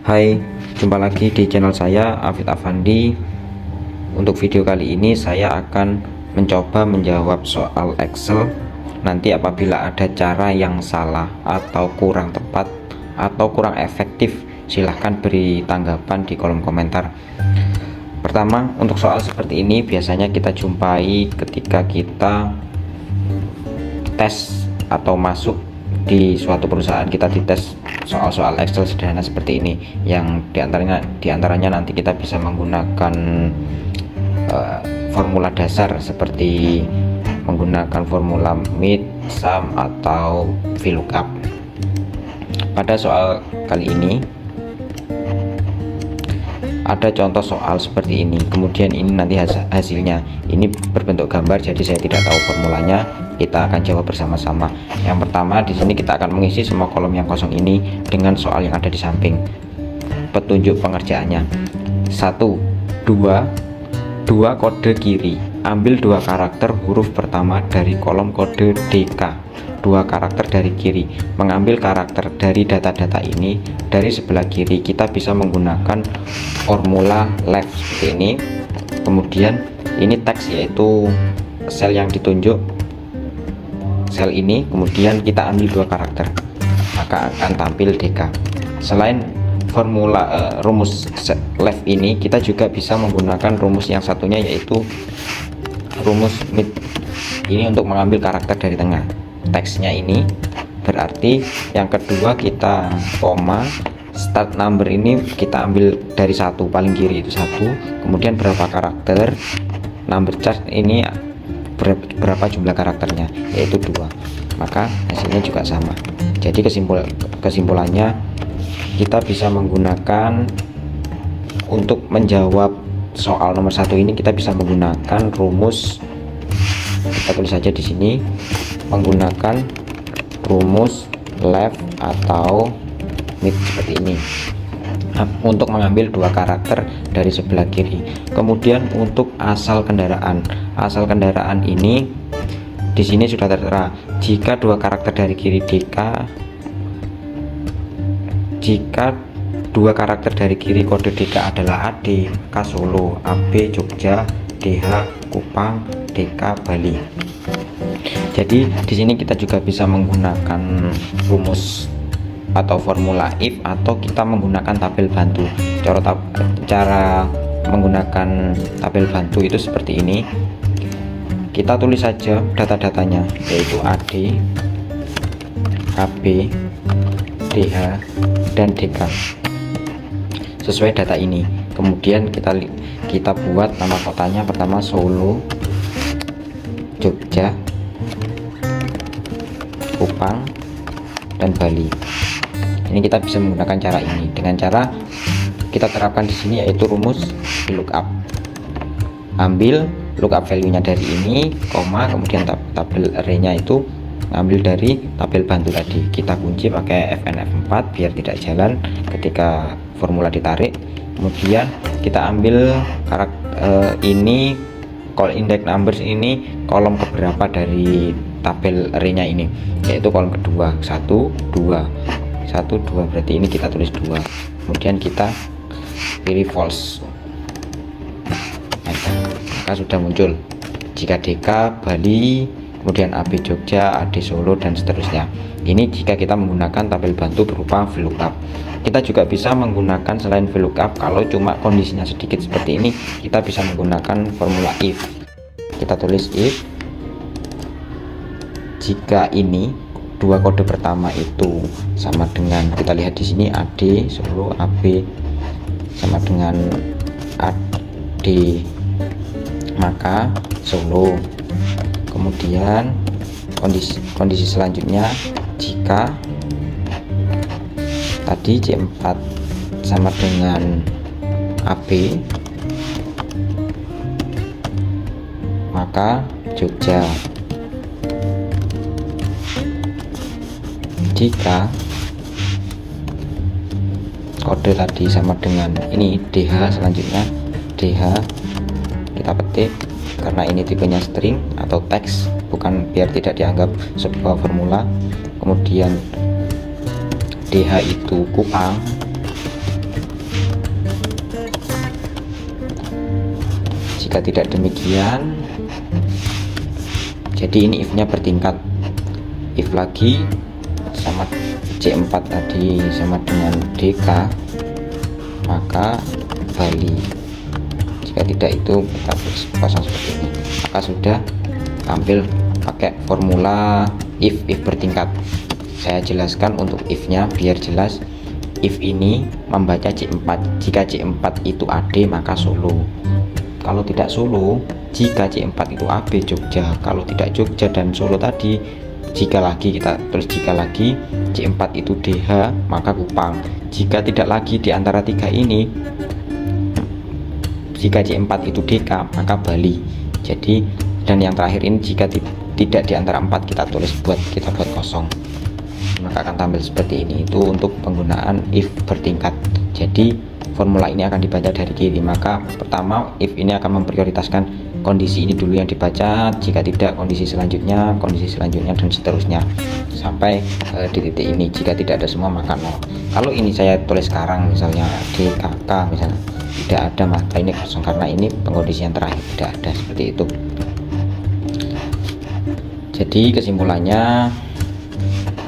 Hai, jumpa lagi di channel saya Afid Afandi. Untuk video kali ini saya akan mencoba menjawab soal Excel. Nanti apabila ada cara yang salah atau kurang tepat atau kurang efektif, silahkan beri tanggapan di kolom komentar. Pertama, untuk soal seperti ini biasanya kita jumpai ketika kita tes atau masuk di suatu perusahaan, kita dites soal-soal Excel sederhana seperti ini, yang diantaranya nanti kita bisa menggunakan formula dasar seperti menggunakan formula MIT, SUM, atau VLOOKUP. Pada soal kali ini ada contoh soal seperti ini, kemudian ini nanti hasilnya ini berbentuk gambar, jadi saya tidak tahu formulanya. Kita akan jawab bersama-sama. Yang pertama, di sini kita akan mengisi semua kolom yang kosong ini dengan soal yang ada di samping. Petunjuk pengerjaannya: 1, 2 kode kiri, ambil 2 karakter huruf pertama dari kolom kode DK. 2 karakter dari kiri, mengambil karakter dari data-data ini dari sebelah kiri. Kita bisa menggunakan formula left seperti ini. Kemudian ini teks, yaitu sel yang ditunjuk, sel ini. Kemudian kita ambil 2 karakter, maka akan tampil DK. Selain formula rumus left ini, kita juga bisa menggunakan rumus yang satunya, yaitu rumus MIT. Ini untuk mengambil karakter dari tengah teksnya ini. Berarti yang kedua kita koma, start number ini kita ambil dari 1, paling kiri itu 1, kemudian berapa karakter, number chart ini berapa jumlah karakternya, yaitu 2, maka hasilnya juga sama. Jadi kesimpulannya, kita bisa menggunakan untuk menjawab soal nomor 1 ini, kita bisa menggunakan rumus, kita tulis saja di sini, menggunakan rumus left atau MIT seperti ini untuk mengambil 2 karakter dari sebelah kiri. Kemudian untuk asal kendaraan ini di sini sudah tertera, jika 2 karakter dari kiri DK, jika 2 karakter dari kiri kode DK adalah AD, K Solo, AB Jogja, DH Kupang, DK Bali. Jadi di sini kita juga bisa menggunakan rumus atau formula if, atau kita menggunakan tabel bantu. Cara menggunakan tabel bantu itu seperti ini. Kita tulis saja data-datanya, yaitu AD, AB, DH, dan DK sesuai data ini. Kemudian kita buat nama kotanya, pertama Solo, Jogja, Kupang, dan Bali. Ini kita bisa menggunakan cara ini dengan cara kita terapkan di sini, yaitu rumus VLOOKUP. Ambil lookup value-nya dari ini, koma, kemudian tabel array-nya itu ambil dari tabel bantu tadi. Kita kunci pakai FNF4 biar tidak jalan ketika formula ditarik. Kemudian kita ambil karakter ini, call index numbers ini kolom keberapa dari tabel array-nya ini, yaitu kolom kedua, 1, 2, berarti ini kita tulis 2. Kemudian kita pilih false, maka sudah muncul jika DK Bali, kemudian AB Jogja, AD Solo, dan seterusnya. Ini jika kita menggunakan tabel bantu berupa VLOOKUP. Kita juga bisa menggunakan selain VLOOKUP, kalau cuma kondisinya sedikit seperti ini, kita bisa menggunakan formula if. Kita tulis if jika ini 2 kode pertama itu sama dengan, kita lihat di sini AD Solo, AB sama dengan AD, maka Solo. Kemudian kondisi selanjutnya, jika tadi C4 sama dengan AB, maka Jogja. Jika kode tadi sama dengan ini DH, selanjutnya DH kita petik, karena ini tipenya string atau teks, bukan, biar tidak dianggap sebuah formula. Kemudian DH itu Kupang, Jika tidak demikian, jadi ini if nya bertingkat. If lagi sama C4 tadi sama dengan DK, maka Bali. Jika tidak, itu kita pasang seperti ini, maka sudah tampil pakai formula if bertingkat. Saya jelaskan untuk if nya biar jelas. If ini membaca C4, jika C4 itu AD maka Solo, kalau tidak Solo, jika C4 itu AB Jogja, kalau tidak Jogja dan Solo tadi, jika lagi kita tulis jika lagi C4 itu DH maka Kupang. Jika tidak lagi di antara tiga ini, jika C4 itu DK maka Bali. Jadi, dan yang terakhir ini jika tidak di antara 4, kita tulis kita buat kosong, maka akan tampil seperti ini. Itu untuk penggunaan if bertingkat. Jadi formula ini akan dibaca dari kiri, maka pertama if ini akan memprioritaskan kondisi ini dulu yang dibaca, jika tidak kondisi selanjutnya, dan seterusnya sampai di titik ini. Jika tidak ada semua maka 0. Kalau ini saya tulis sekarang misalnya DKK misalnya, tidak ada, maka ini kosong karena ini pengkondisi yang terakhir tidak ada, seperti itu. Jadi kesimpulannya,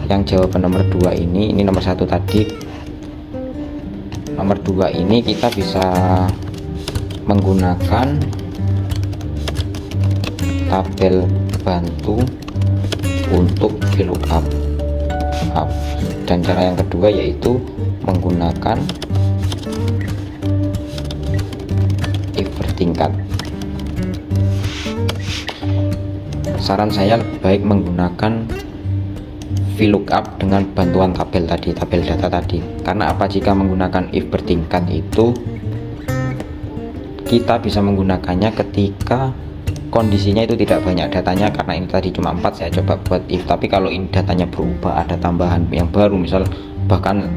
yang jawaban nomor 2 ini nomor 1 tadi, nomor 2 ini kita bisa menggunakan tabel bantu untuk VLOOKUP, dan cara yang kedua yaitu menggunakan if bertingkat. Saran saya lebih baik menggunakan VLOOKUP dengan bantuan tabel tadi, tabel data tadi. Karena apa? Jika menggunakan if bertingkat itu kita bisa menggunakannya ketika kondisinya itu tidak banyak datanya, karena ini tadi cuma 4, saya coba buat if. Tapi kalau ini datanya berubah, ada tambahan yang baru, misal bahkan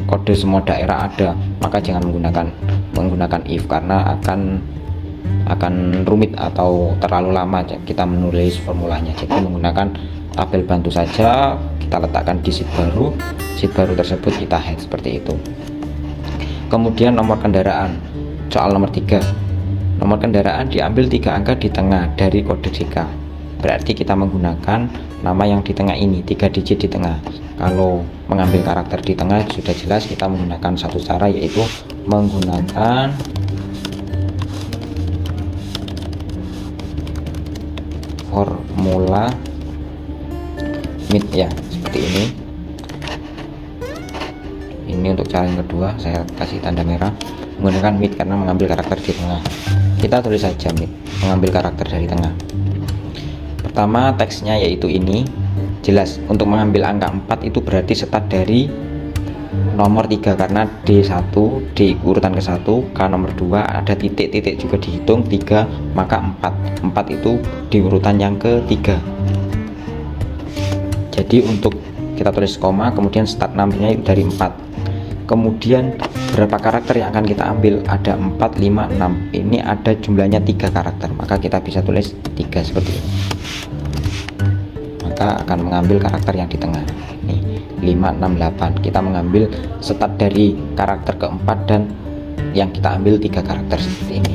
kode semua daerah ada, maka jangan menggunakan if, karena akan rumit atau terlalu lama kita menulis formulanya. Jadi menggunakan tabel bantu saja, kita letakkan di sheet baru tersebut kita head seperti itu. Kemudian nomor kendaraan, soal nomor 3. Nomor kendaraan diambil 3 angka di tengah dari kode DK, berarti kita menggunakan nama yang di tengah ini, 3 digit di tengah. Kalau mengambil karakter di tengah sudah jelas, kita menggunakan satu cara, yaitu menggunakan formula mid ya, seperti ini. Ini untuk cara yang kedua, saya kasih tanda merah, menggunakan mid karena mengambil karakter di tengah. Kita tulis saja mid, mengambil karakter dari tengah. Pertama teksnya yaitu ini, jelas untuk mengambil angka 4 itu berarti start dari nomor 3, karena D1 di urutan ke-1, K nomor 2, ada titik-titik juga dihitung 3, maka 4 itu di urutan yang ke-3. Jadi untuk kita tulis koma, kemudian start numbernya dari 4. Kemudian berapa karakter yang akan kita ambil? Ada 4, 5, 6. Ini ada jumlahnya 3 karakter, maka kita bisa tulis 3 seperti ini. Maka akan mengambil karakter yang di tengah. Ini 5, 6, 8. Kita mengambil start dari karakter keempat dan yang kita ambil 3 karakter seperti ini.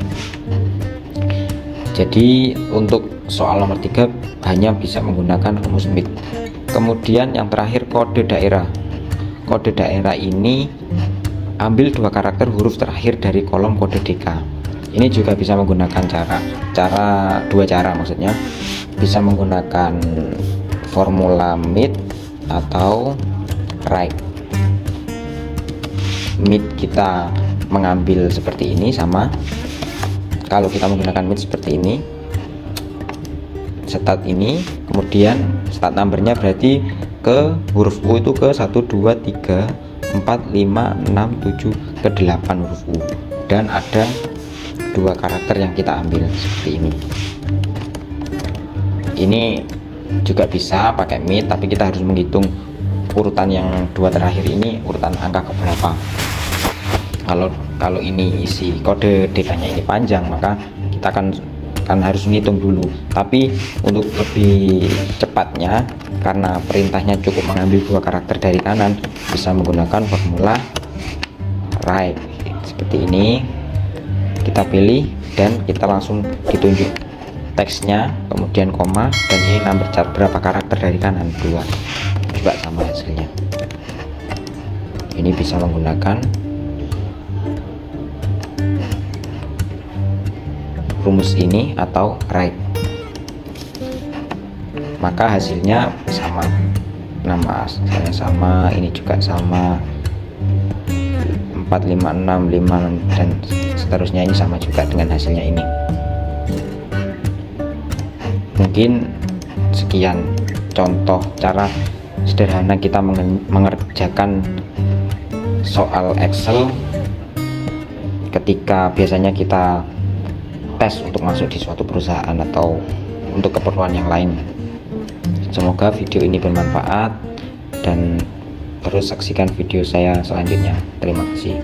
Jadi untuk soal nomor 3 hanya bisa menggunakan rumus mid. Kemudian yang terakhir kode daerah. Kode daerah ini ambil 2 karakter huruf terakhir dari kolom kode DK. Ini juga bisa menggunakan dua cara maksudnya, bisa menggunakan formula mid atau right. Mid kita mengambil seperti ini, sama kalau kita menggunakan mid seperti ini, start ini, kemudian start numbernya berarti ke huruf U itu ke 1, 2, 3, 4, 5, 6, 7, ke 8 huruf U, dan ada 2 karakter yang kita ambil seperti ini. Ini juga bisa pakai mid, tapi kita harus menghitung urutan yang 2 terakhir ini urutan angka keberapa. Kalau ini isi kode DK-nya ini panjang, maka kita kan harus menghitung dulu. Tapi untuk lebih cepatnya, karena perintahnya cukup mengambil 2 karakter dari kanan, bisa menggunakan formula right seperti ini. kita pilih dan kita langsung ditunjuk teksnya, kemudian koma, dan ini number chart berapa karakter dari kanan 2, juga sama hasilnya. Ini bisa menggunakan rumus ini atau right, maka hasilnya sama, nama saya sama, ini juga sama, 4, 5, 6, 5 dan seterusnya, ini sama juga dengan hasilnya ini. Mungkin sekian contoh cara sederhana kita mengerjakan soal Excel ketika biasanya kita tes untuk masuk di suatu perusahaan atau untuk keperluan yang lain. Semoga video ini bermanfaat dan terus saksikan video saya selanjutnya. Terima kasih.